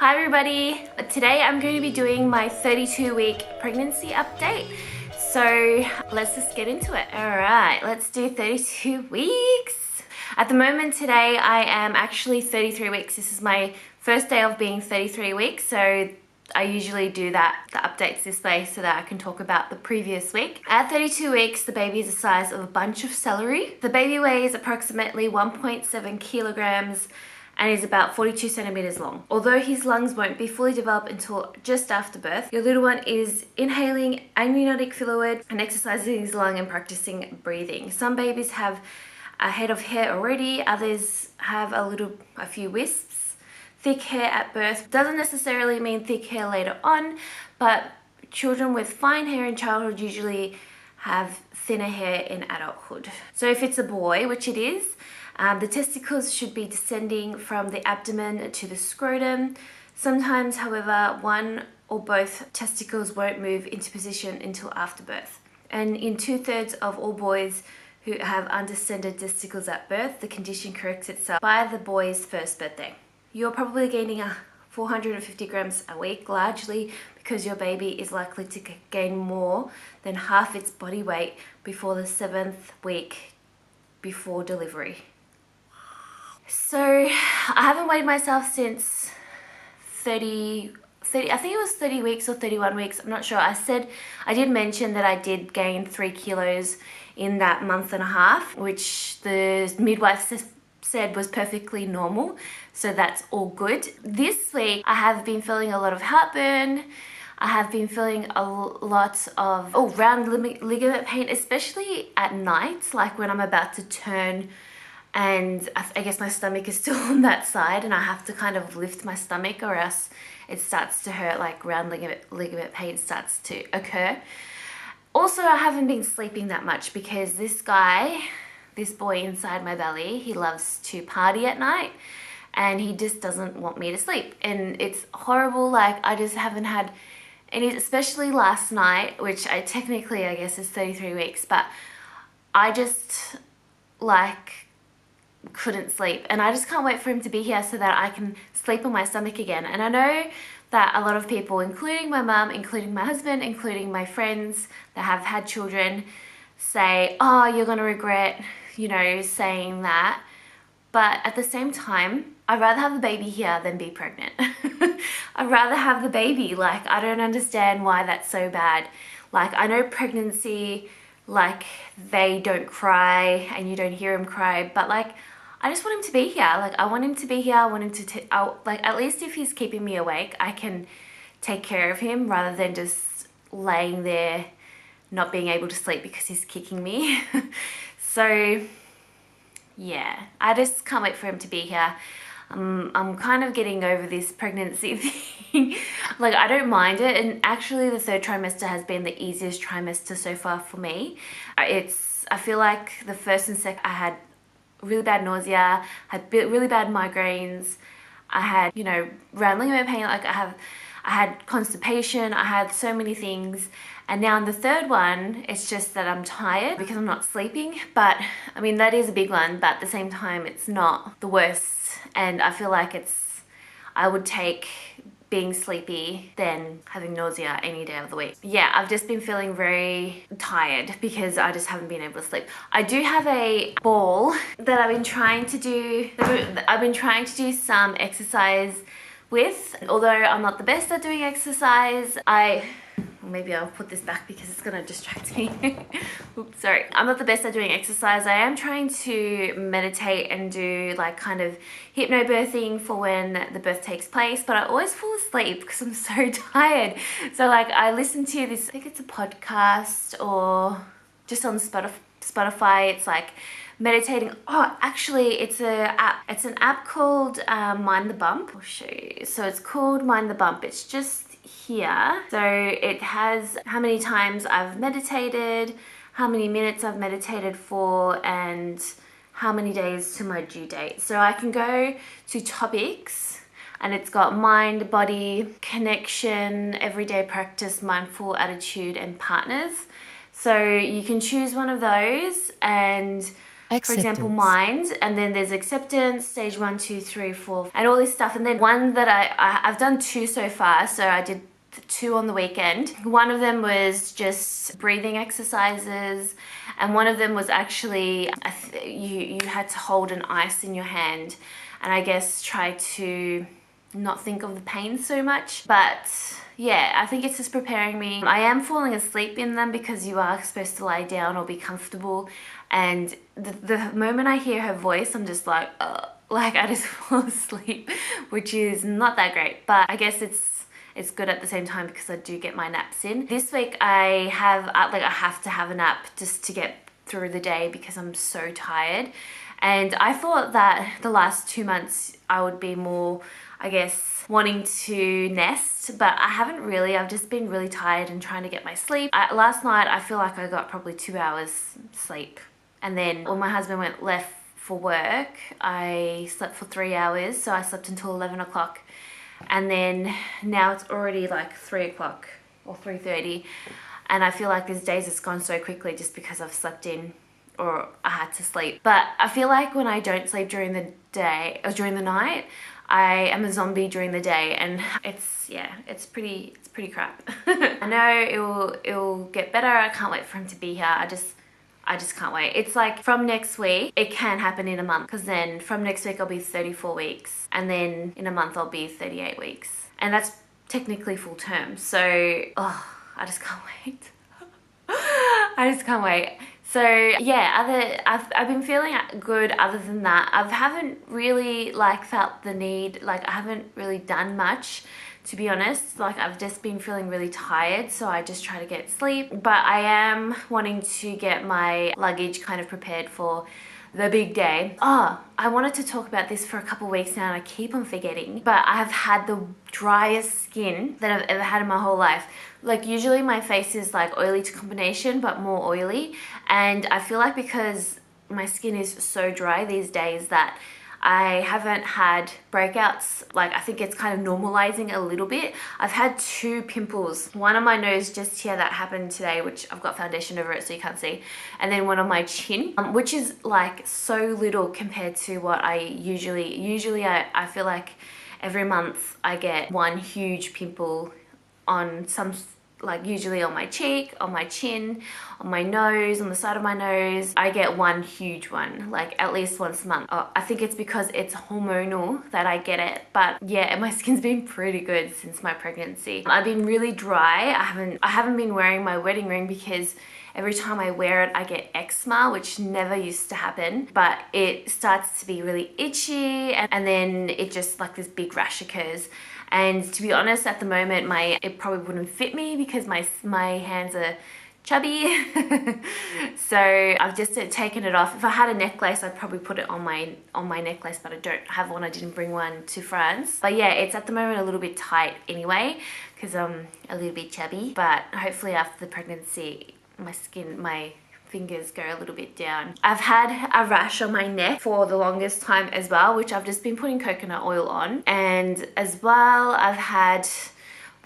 Hi everybody! Today I'm going to be doing my 32-week pregnancy update. So let's just get into it. Alright, let's do 32 weeks. At the moment today I am actually 33 weeks. This is my first day of being 33 weeks, so I usually do the updates this way so that I can talk about the previous week. At 32 weeks, the baby is the size of a bunch of celery. The baby weighs approximately 1.7 kilograms and is about 42 centimeters long. Although his lungs won't be fully developed until just after birth, your little one is inhaling amniotic fluid and exercising his lung and practicing breathing. Some babies have a head of hair already, others have a few wisps. Thick hair at birth doesn't necessarily mean thick hair later on, but children with fine hair in childhood usually have thinner hair in adulthood. So if it's a boy, which it is, the testicles should be descending from the abdomen to the scrotum. Sometimes, however, one or both testicles won't move into position until after birth. And in 2/3 of all boys who have undescended testicles at birth, the condition corrects itself by the boy's first birthday. You're probably gaining 450 grams a week, largely because your baby is likely to gain more than half its body weight before the 7th week before delivery. So I haven't weighed myself since 30, I think it was 30 weeks or 31 weeks, I'm not sure. I did mention that I did gain 3 kilos in that month and a half, which the midwife said was perfectly normal, so that's all good. This week I have been feeling a lot of heartburn. I have been feeling a lot of round ligament pain, especially at night, like when I'm about to turn and I guess my stomach is still on that side and I have to kind of lift my stomach or else it starts to hurt, like round ligament pain starts to occur. Also, I haven't been sleeping that much because this boy inside my belly, he loves to party at night and he just doesn't want me to sleep. And it's horrible, like I just haven't had any, especially last night, which I guess is 33 weeks, but I just couldn't sleep and I just can't wait for him to be here so that I can sleep on my stomach again. And I know that a lot of people, including my mum, including my husband, including my friends that have had children, say, oh, you're gonna regret, saying that. But at the same time, I'd rather have the baby here than be pregnant. I'd rather have the baby. Like, I don't understand why that's so bad. Like, I know pregnancy, like, they don't cry and you don't hear him cry, but like, I just want him to be here. Like, I want him to be here. I want him to, at least if he's keeping me awake, I can take care of him rather than just laying there not being able to sleep because he's kicking me. So yeah, I just can't wait for him to be here. I'm kind of getting over this pregnancy thing. Like, I don't mind it, and actually the 3rd trimester has been the easiest trimester so far for me. I feel like the 1st and 2nd I had really bad nausea, had really bad migraines, I had, round ligament pain, like I had constipation, I had so many things. And now in the 3rd one, it's just that I'm tired because I'm not sleeping. But I mean, that is a big one, but at the same time, it's not the worst. And I feel like I would take being sleepy than having nausea any day of the week. Yeah, I've just been feeling very tired because I just haven't been able to sleep. I do have a ball that I've been trying to do some exercise with. Although I'm not the best at doing exercise, maybe I'll put this back because it's gonna distract me. Oops, sorry. I'm not the best at doing exercise. I am trying to meditate and do like kind of hypnobirthing for when the birth takes place, but I always fall asleep because I'm so tired. So like I listen to this, I think it's a podcast or just on Spotify. It's like meditating. Oh, actually it's an app called Mind the Bump. I'll show you. So it's called Mind the Bump. It's just here. So it has how many times I've meditated, how many minutes I've meditated for, and how many days to my due date. So I can go to topics and it's got mind, body, connection, everyday practice, mindful attitude, and partners. So you can choose one of those and for example, mind, and then there's acceptance, stage 1, 2, 3, 4, and all this stuff. And then one that I've done 2 so far, so I did 2 on the weekend. One of them was just breathing exercises, and one of them was actually you had to hold an ice in your hand, and I guess try to not think of the pain so much. But yeah, I think it's just preparing me. I am falling asleep in them because you are supposed to lie down or be comfortable, and the moment I hear her voice, I'm just like I just fall asleep, which is not that great. But I guess it's good at the same time because I do get my naps in. This week I have to have a nap just to get through the day because I'm so tired. And I thought that the last 2 months I would be more, I guess, wanting to nest, but I haven't really. I've just been really tired and trying to get my sleep. Last night I feel like I got probably 2 hours sleep. And then when my husband left for work, I slept for 3 hours. So I slept until 11 o'clock. And then now it's already like 3 o'clock or 3:30. And I feel like these days it's gone so quickly just because I've slept in or I had to sleep. But I feel like when I don't sleep during the day or during the night, I am a zombie during the day, and it's pretty crap. I know it'll get better. I can't wait for him to be here. I just can't wait. It's like from next week, it can happen in a month, because then from next week I'll be 34 weeks, and then in a month I'll be 38 weeks. And that's technically full term. So, I just can't wait. I just can't wait. So yeah, I've been feeling good. Other than that, I haven't really felt the need, I haven't really done much, to be honest. I've just been feeling really tired, so I just try to get sleep. But I am wanting to get my luggage kind of prepared for the big day. I wanted to talk about this for a couple of weeks now and I keep on forgetting, but I have had the driest skin that I've ever had in my whole life. Usually my face is oily to combination, but more oily, and I feel like because my skin is so dry these days that I haven't had breakouts. I think it's kind of normalizing a little bit. I've had 2 pimples. One on my nose just here that happened today, which I've got foundation over it so you can't see. And then one on my chin, which is so little compared to what I usually I feel like every month I get one huge pimple on some, usually on my cheek, on my chin, on my nose, on the side of my nose. I get one huge one, at least once a month. I think it's because it's hormonal that I get it. But yeah, my skin's been pretty good since my pregnancy. I've been really dry. I haven't been wearing my wedding ring because every time I wear it, I get eczema, which never used to happen, but it starts to be really itchy, and then it just this big rash occurs. And to be honest, at the moment, it probably wouldn't fit me because my hands are chubby. So I've just taken it off. If I had a necklace, I'd probably put it on my necklace, but I don't have one. I didn't bring one to France. But yeah, it's at the moment a little bit tight anyway because I'm a little bit chubby. But hopefully after the pregnancy, my fingers go a little bit down. I've had a rash on my neck for the longest time as well, which I've just been putting coconut oil on. And as well, I've had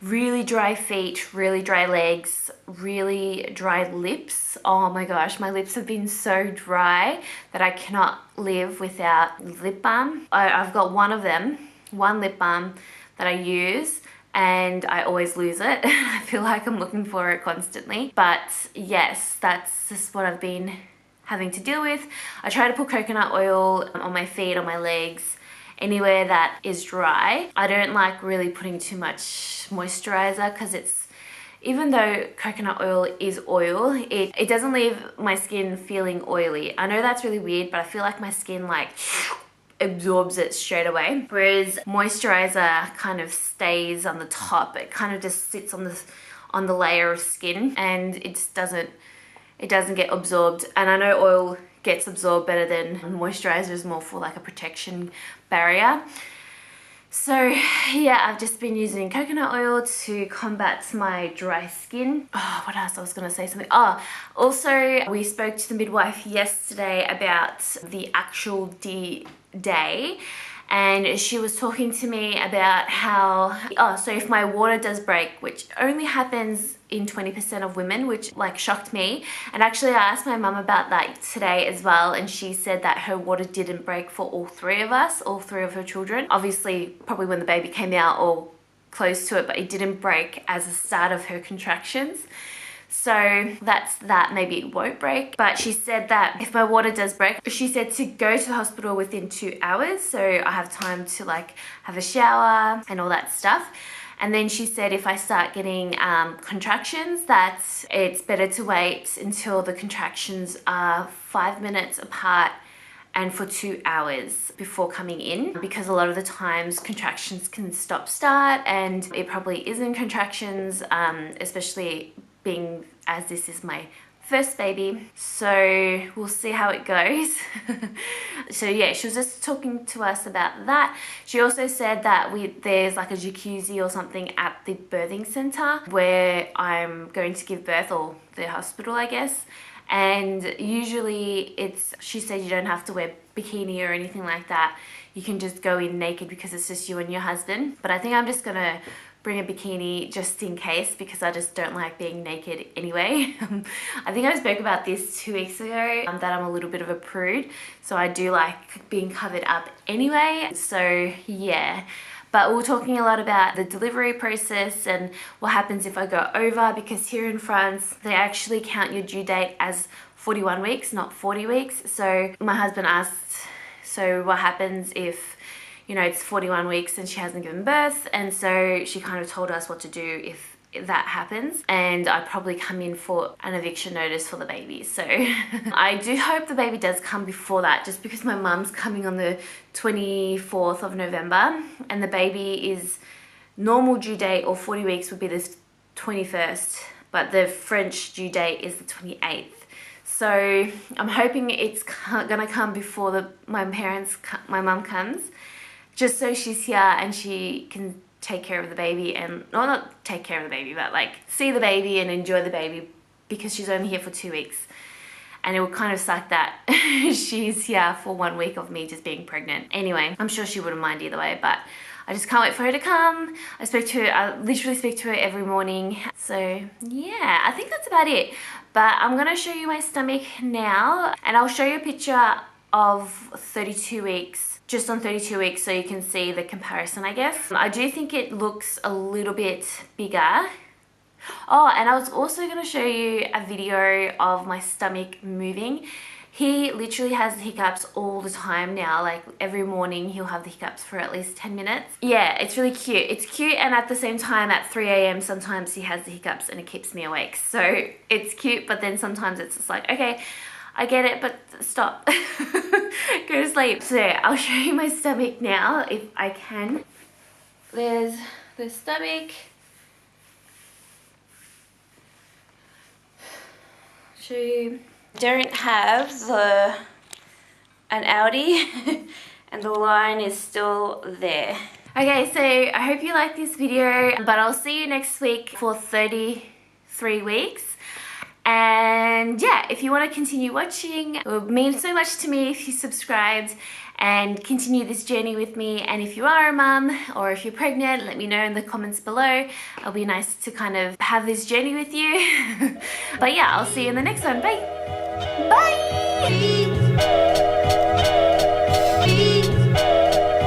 really dry feet, really dry legs, really dry lips. Oh my gosh, my lips have been so dry that I cannot live without lip balm. I've got one lip balm that I use, and I always lose it. I feel like I'm looking for it constantly. But yes, that's just what I've been having to deal with. I try to put coconut oil on my feet, on my legs, anywhere that is dry. I don't like really putting too much moisturizer because even though coconut oil is oil, it doesn't leave my skin feeling oily. I know that's really weird, but I feel like my skin absorbs it straight away, whereas moisturizer kind of stays on the top. It kind of just sits on the layer of skin, and it just doesn't get absorbed. And I know oil gets absorbed better than moisturizer, is more for a protection barrier. So yeah, I've just been using coconut oil to combat my dry skin. What else? I was gonna say something. Also we spoke to the midwife yesterday about the actual day, and she was talking to me about how, so if my water does break, which only happens in 20% of women, which like shocked me. And actually I asked my mum about that today as well, and she said that her water didn't break for all three of us, all three of her children. Obviously probably when the baby came out or close to it, but it didn't break as a start of her contractions. So that's that. Maybe it won't break. But she said that if my water does break, she said to go to the hospital within 2 hours, so I have time to like have a shower and all that stuff. And then she said if I start getting contractions, that it's better to wait until the contractions are 5 minutes apart and for 2 hours before coming in, because a lot of the times contractions can start and it probably isn't contractions, especially being as this is my first baby. So we'll see how it goes. So yeah, she was just talking to us about that. She also said that there's like a jacuzzi or something at the birthing center where I'm going to give birth, or the hospital I guess. And usually she said you don't have to wear bikini or anything like that. You can just go in naked because it's just you and your husband. But I think I'm just gonna bring a bikini just in case, because I just don't like being naked anyway. I think I spoke about this 2 weeks ago, that I'm a little bit of a prude, so I do like being covered up anyway. So yeah, but we were talking a lot about the delivery process and what happens if I go over, because here in France they actually count your due date as 41 weeks, not 40 weeks. So my husband asked, so what happens if, you know, it's 41 weeks and she hasn't given birth? And so she kind of told us what to do if that happens, and I'd probably come in for an eviction notice for the baby. So I do hope the baby does come before that, just because my mum's coming on the 24th of November and the baby is normal due date, or 40 weeks would be the 21st, but the French due date is the 28th. So I'm hoping it's gonna come before my mum comes, just so she's here and she can take care of the baby, and well, not take care of the baby, but like see the baby and enjoy the baby, because she's only here for 2 weeks. And it will kind of suck that she's here for 1 week of me just being pregnant. Anyway, I'm sure she wouldn't mind either way, but I just can't wait for her to come. I literally speak to her every morning. So yeah, I think that's about it. But I'm gonna show you my stomach now, and I'll show you a picture of 32 weeks, just on 32 weeks, so you can see the comparison, I guess. I do think it looks a little bit bigger. Oh, and I was also going to show you a video of my stomach moving. He literally has the hiccups all the time now. Like every morning he'll have the hiccups for at least 10 minutes. Yeah, it's really cute. It's cute, and at the same time at 3 AM sometimes he has the hiccups and it keeps me awake. So it's cute, but then sometimes it's just like, okay, I get it, but stop. Go to sleep. So I'll show you my stomach now if I can. There's the stomach. Show you. Don't have an outie and the line is still there. Okay, so I hope you like this video, but I'll see you next week for 33 weeks. And yeah, if you want to continue watching, it would mean so much to me if you subscribed and continue this journey with me. And if you are a mum or if you're pregnant, let me know in the comments below. It'll be nice to kind of have this journey with you. But yeah, I'll see you in the next one. Bye. Bye.